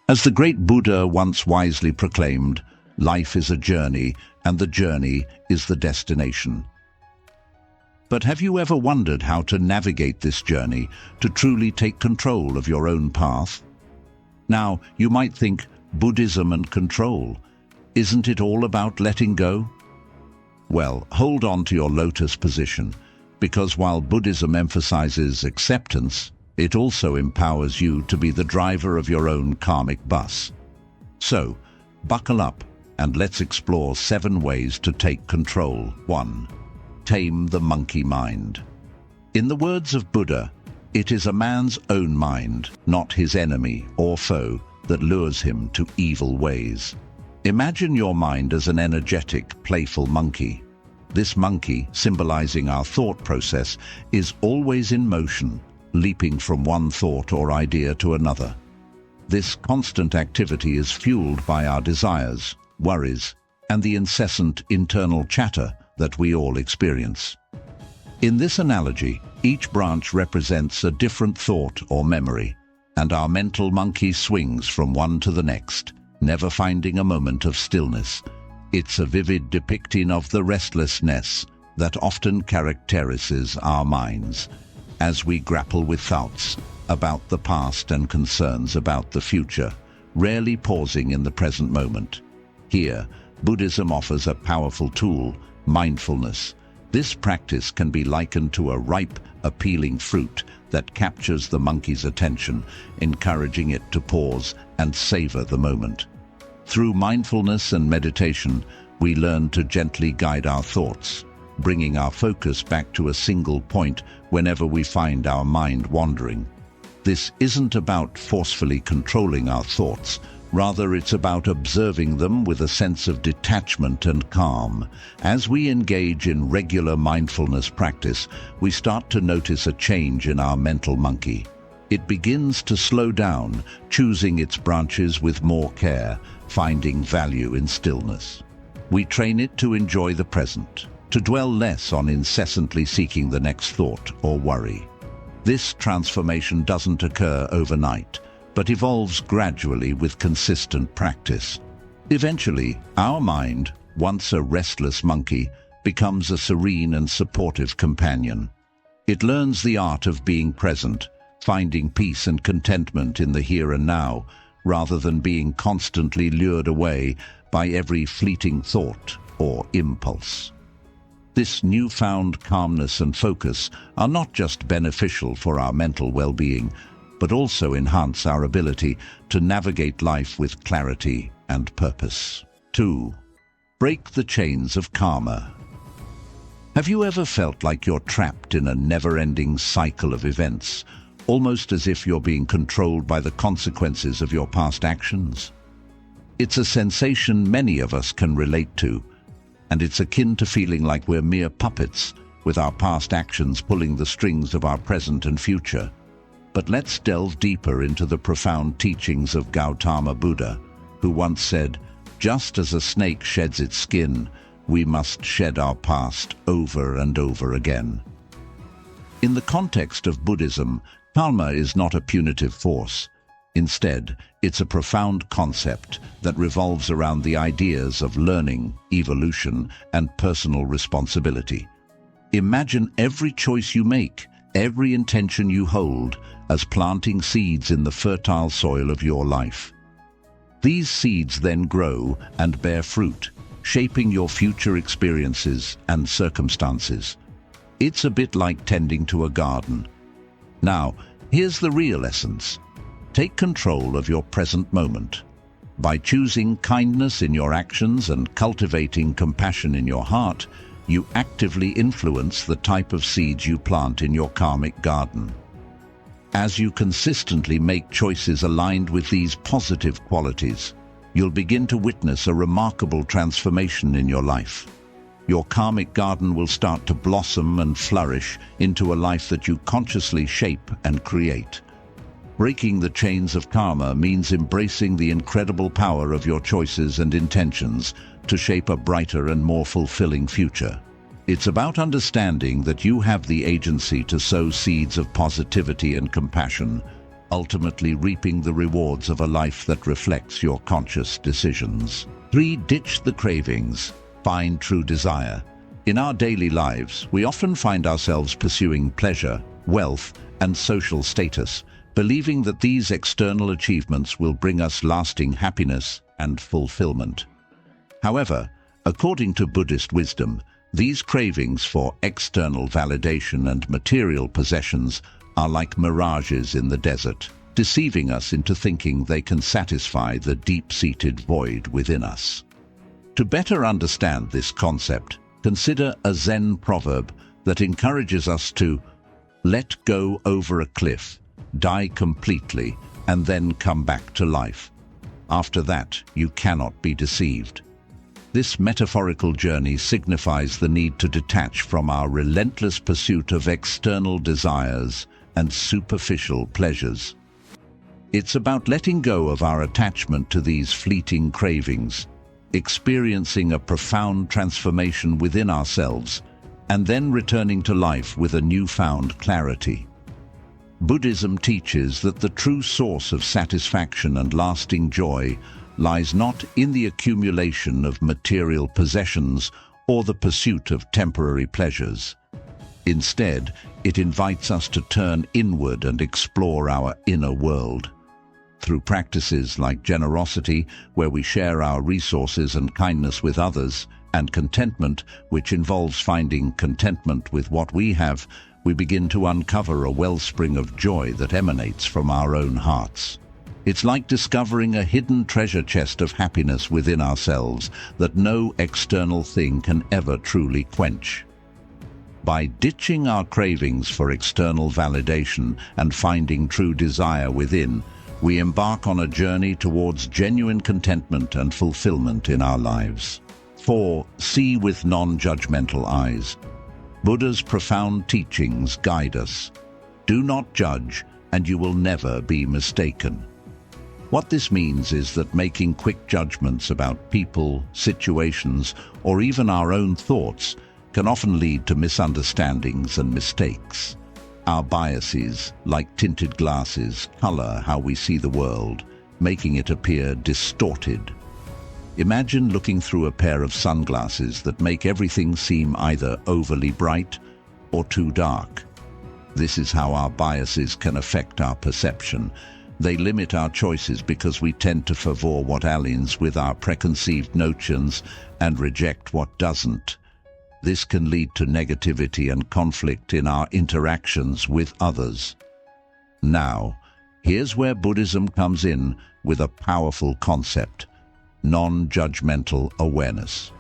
As the great Buddha once wisely proclaimed, life is a journey, and the journey is the destination. But have you ever wondered how to navigate this journey to truly take control of your own path? Now, you might think, Buddhism and control. Isn't it all about letting go? Well, hold on to your lotus position, because while Buddhism emphasizes acceptance, it also empowers you to be the driver of your own karmic bus. So, buckle up and let's explore 7 ways to take control. 1. Tame the monkey mind. In the words of Buddha, it is a man's own mind, not his enemy or foe, that lures him to evil ways. Imagine your mind as an energetic, playful monkey. This monkey, symbolizing our thought process, is always in motion, leaping from one thought or idea to another. This constant activity is fueled by our desires, worries, and the incessant internal chatter that we all experience. In this analogy, each branch represents a different thought or memory, and our mental monkey swings from one to the next, never finding a moment of stillness. It's a vivid depiction of the restlessness that often characterizes our minds as we grapple with thoughts about the past and concerns about the future, rarely pausing in the present moment. Here, Buddhism offers a powerful tool, mindfulness. This practice can be likened to a ripe, appealing fruit that captures the monkey's attention, encouraging it to pause and savor the moment. Through mindfulness and meditation, we learn to gently guide our thoughts, bringing our focus back to a single point whenever we find our mind wandering. This isn't about forcefully controlling our thoughts. Rather, it's about observing them with a sense of detachment and calm. As we engage in regular mindfulness practice, we start to notice a change in our mental monkey. It begins to slow down, choosing its branches with more care, finding value in stillness. We train it to enjoy the present, to dwell less on incessantly seeking the next thought or worry. This transformation doesn't occur overnight, but evolves gradually with consistent practice. Eventually, our mind, once a restless monkey, becomes a serene and supportive companion. It learns the art of being present, finding peace and contentment in the here and now, rather than being constantly lured away by every fleeting thought or impulse. This newfound calmness and focus are not just beneficial for our mental well-being, but also enhance our ability to navigate life with clarity and purpose. 2. Break the chains of karma. Have you ever felt like you're trapped in a never-ending cycle of events, almost as if you're being controlled by the consequences of your past actions? It's a sensation many of us can relate to, and it's akin to feeling like we're mere puppets, with our past actions pulling the strings of our present and future. But let's delve deeper into the profound teachings of Gautama Buddha, who once said, "Just as a snake sheds its skin, we must shed our past over and over again." In the context of Buddhism, karma is not a punitive force. Instead, it's a profound concept that revolves around the ideas of learning, evolution, and personal responsibility. Imagine every choice you make, every intention you hold, as planting seeds in the fertile soil of your life. These seeds then grow and bear fruit, shaping your future experiences and circumstances. It's a bit like tending to a garden. Now, here's the real essence. Take control of your present moment. By choosing kindness in your actions and cultivating compassion in your heart, you actively influence the type of seeds you plant in your karmic garden. As you consistently make choices aligned with these positive qualities, you'll begin to witness a remarkable transformation in your life. Your karmic garden will start to blossom and flourish into a life that you consciously shape and create. Breaking the chains of karma means embracing the incredible power of your choices and intentions to shape a brighter and more fulfilling future. It's about understanding that you have the agency to sow seeds of positivity and compassion, ultimately reaping the rewards of a life that reflects your conscious decisions. 3. Ditch the cravings. Find true desire. In our daily lives, we often find ourselves pursuing pleasure, wealth, and social status, believing that these external achievements will bring us lasting happiness and fulfillment. However, according to Buddhist wisdom, these cravings for external validation and material possessions are like mirages in the desert, deceiving us into thinking they can satisfy the deep-seated void within us. To better understand this concept, consider a Zen proverb that encourages us to let go over a cliff, die completely, and then come back to life. After that, you cannot be deceived. This metaphorical journey signifies the need to detach from our relentless pursuit of external desires and superficial pleasures. It's about letting go of our attachment to these fleeting cravings, experiencing a profound transformation within ourselves, and then returning to life with a newfound clarity. Buddhism teaches that the true source of satisfaction and lasting joy lies not in the accumulation of material possessions or the pursuit of temporary pleasures. Instead, it invites us to turn inward and explore our inner world. Through practices like generosity, where we share our resources and kindness with others, and contentment, which involves finding contentment with what we have, we begin to uncover a wellspring of joy that emanates from our own hearts. It's like discovering a hidden treasure chest of happiness within ourselves that no external thing can ever truly quench. By ditching our cravings for external validation and finding true desire within, we embark on a journey towards genuine contentment and fulfillment in our lives. 4. See with non-judgmental eyes. Buddha's profound teachings guide us. Do not judge, and you will never be mistaken. What this means is that making quick judgments about people, situations, or even our own thoughts can often lead to misunderstandings and mistakes. Our biases, like tinted glasses, color how we see the world, making it appear distorted. Imagine looking through a pair of sunglasses that make everything seem either overly bright or too dark. This is how our biases can affect our perception. They limit our choices because we tend to favor what aligns with our preconceived notions and reject what doesn't. This can lead to negativity and conflict in our interactions with others. Now, here's where Buddhism comes in with a powerful concept: non-judgmental awareness.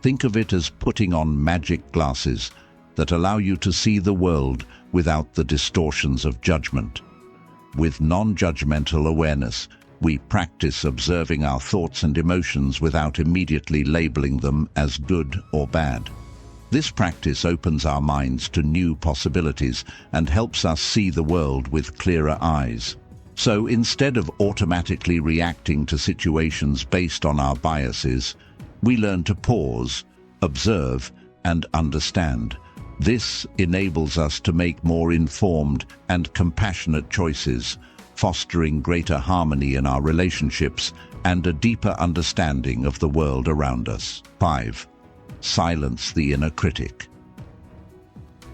Think of it as putting on magic glasses that allow you to see the world without the distortions of judgment. With non-judgmental awareness, we practice observing our thoughts and emotions without immediately labeling them as good or bad. This practice opens our minds to new possibilities and helps us see the world with clearer eyes. So instead of automatically reacting to situations based on our biases, we learn to pause, observe, and understand. This enables us to make more informed and compassionate choices, fostering greater harmony in our relationships and a deeper understanding of the world around us. 5. Silence the inner critic.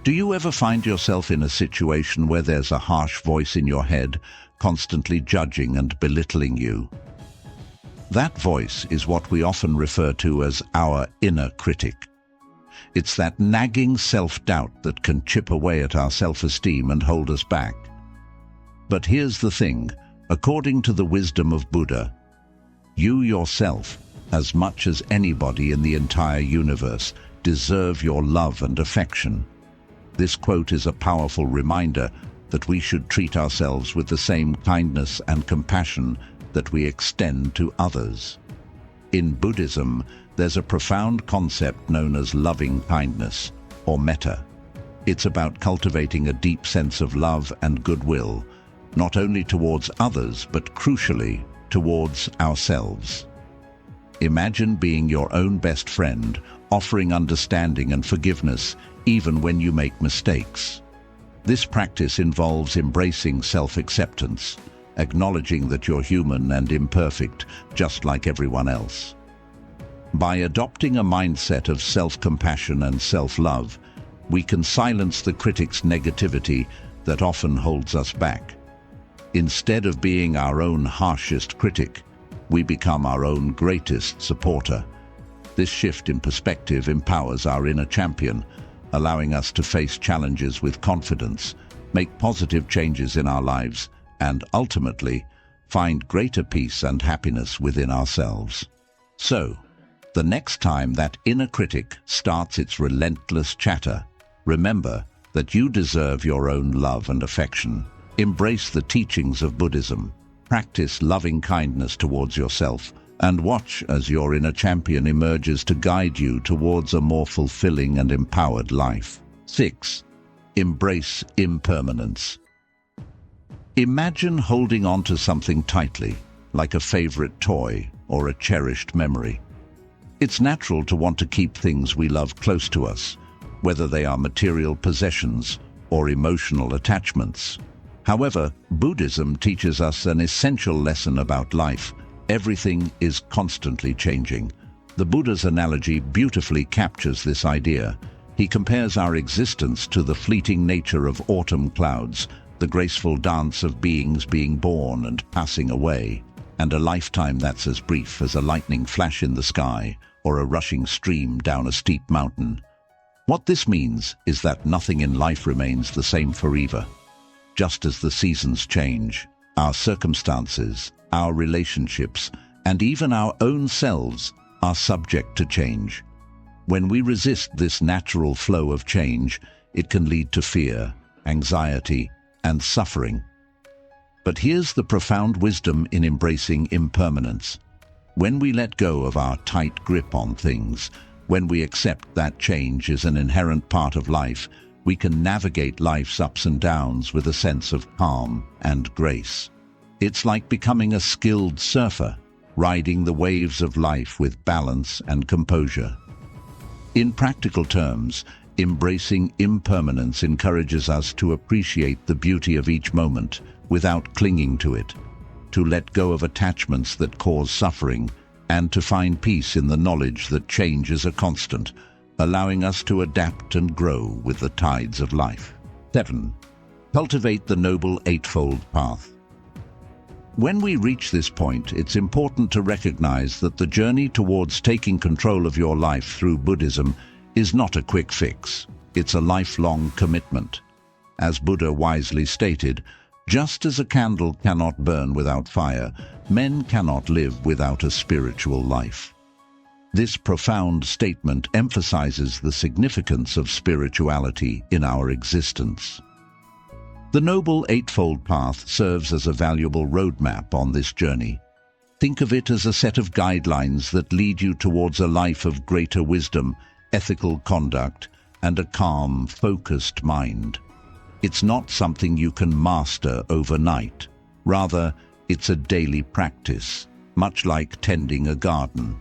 Do you ever find yourself in a situation where there's a harsh voice in your head, constantly judging and belittling you? That voice is what we often refer to as our inner critic. It's that nagging self-doubt that can chip away at our self-esteem and hold us back. But here's the thing, according to the wisdom of Buddha, you yourself, as much as anybody in the entire universe, deserve your love and affection. This quote is a powerful reminder that we should treat ourselves with the same kindness and compassion that we extend to others. In Buddhism, there's a profound concept known as loving kindness, or metta. It's about cultivating a deep sense of love and goodwill, not only towards others, but crucially, towards ourselves. Imagine being your own best friend, offering understanding and forgiveness even when you make mistakes. This practice involves embracing self-acceptance, acknowledging that you're human and imperfect, just like everyone else. By adopting a mindset of self-compassion and self-love, we can silence the critic's negativity that often holds us back. Instead of being our own harshest critic, we become our own greatest supporter. This shift in perspective empowers our inner champion, allowing us to face challenges with confidence, make positive changes in our lives, and ultimately find greater peace and happiness within ourselves. So, the next time that inner critic starts its relentless chatter, remember that you deserve your own love and affection. Embrace the teachings of Buddhism, practice loving kindness towards yourself, and watch as your inner champion emerges to guide you towards a more fulfilling and empowered life. 6. Embrace impermanence. Imagine holding on to something tightly, like a favorite toy or a cherished memory. It's natural to want to keep things we love close to us, whether they are material possessions or emotional attachments. However, Buddhism teaches us an essential lesson about life. Everything is constantly changing. The Buddha's analogy beautifully captures this idea. He compares our existence to the fleeting nature of autumn clouds, the graceful dance of beings being born and passing away, and a lifetime that's as brief as a lightning flash in the sky or a rushing stream down a steep mountain. What this means is that nothing in life remains the same forever. Just as the seasons change, our circumstances, our relationships, and even our own selves are subject to change. When we resist this natural flow of change, it can lead to fear, anxiety, and suffering. But here's the profound wisdom in embracing impermanence. When we let go of our tight grip on things, when we accept that change is an inherent part of life, we can navigate life's ups and downs with a sense of calm and grace. It's like becoming a skilled surfer, riding the waves of life with balance and composure. In practical terms, embracing impermanence encourages us to appreciate the beauty of each moment without clinging to it, to let go of attachments that cause suffering, and to find peace in the knowledge that change is a constant, allowing us to adapt and grow with the tides of life. 7. Cultivate the Noble Eightfold Path. When we reach this point, it's important to recognize that the journey towards taking control of your life through Buddhism is not a quick fix. It's a lifelong commitment. As Buddha wisely stated, just as a candle cannot burn without fire, men cannot live without a spiritual life. This profound statement emphasizes the significance of spirituality in our existence. The Noble Eightfold Path serves as a valuable roadmap on this journey. Think of it as a set of guidelines that lead you towards a life of greater wisdom, ethical conduct, and a calm, focused mind. It's not something you can master overnight. Rather, it's a daily practice, much like tending a garden.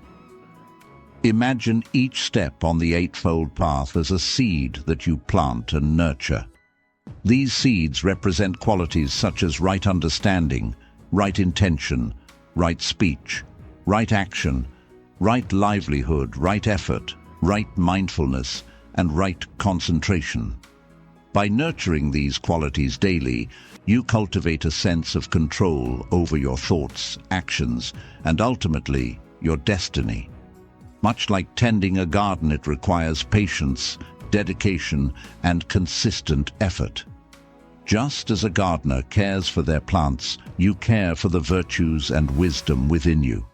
Imagine each step on the Eightfold Path as a seed that you plant and nurture. These seeds represent qualities such as right understanding, right intention, right speech, right action, right livelihood, right effort, right mindfulness, and right concentration. By nurturing these qualities daily, you cultivate a sense of control over your thoughts, actions, and ultimately, your destiny. Much like tending a garden, it requires patience, dedication, and consistent effort. Just as a gardener cares for their plants, you care for the virtues and wisdom within you.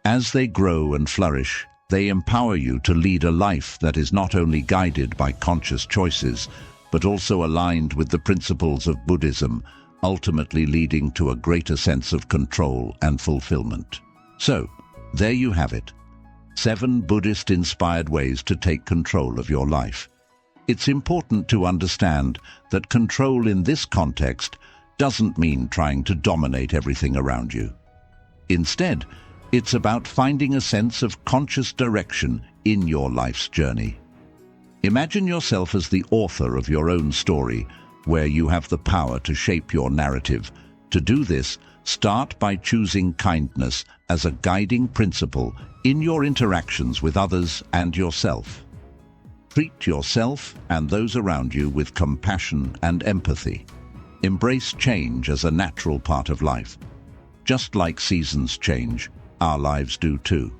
As they grow and flourish, they empower you to lead a life that is not only guided by conscious choices, but also aligned with the principles of Buddhism, ultimately leading to a greater sense of control and fulfillment. So, there you have it. 7 Buddhist-inspired ways to take control of your life. It's important to understand that control in this context doesn't mean trying to dominate everything around you. Instead, it's about finding a sense of conscious direction in your life's journey. Imagine yourself as the author of your own story, where you have the power to shape your narrative. To do this, start by choosing kindness as a guiding principle in your interactions with others and yourself. Treat yourself and those around you with compassion and empathy. Embrace change as a natural part of life. Just like seasons change, our lives do too.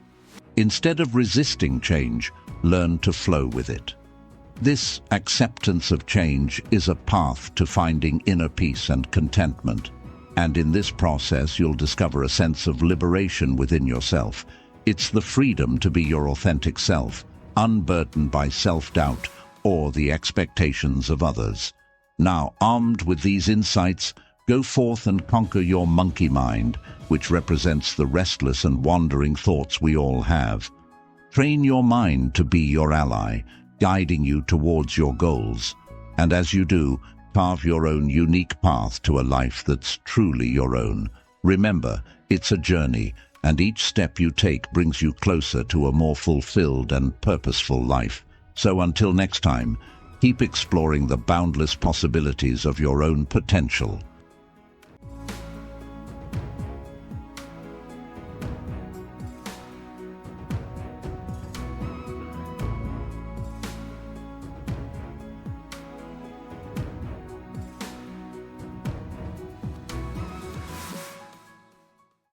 Instead of resisting change, learn to flow with it. This acceptance of change is a path to finding inner peace and contentment. And in this process, you'll discover a sense of liberation within yourself. It's the freedom to be your authentic self, unburdened by self-doubt or the expectations of others. Now, armed with these insights, go forth and conquer your monkey mind, which represents the restless and wandering thoughts we all have. Train your mind to be your ally, guiding you towards your goals. And as you do, carve your own unique path to a life that's truly your own. Remember, it's a journey, and each step you take brings you closer to a more fulfilled and purposeful life. So until next time, keep exploring the boundless possibilities of your own potential.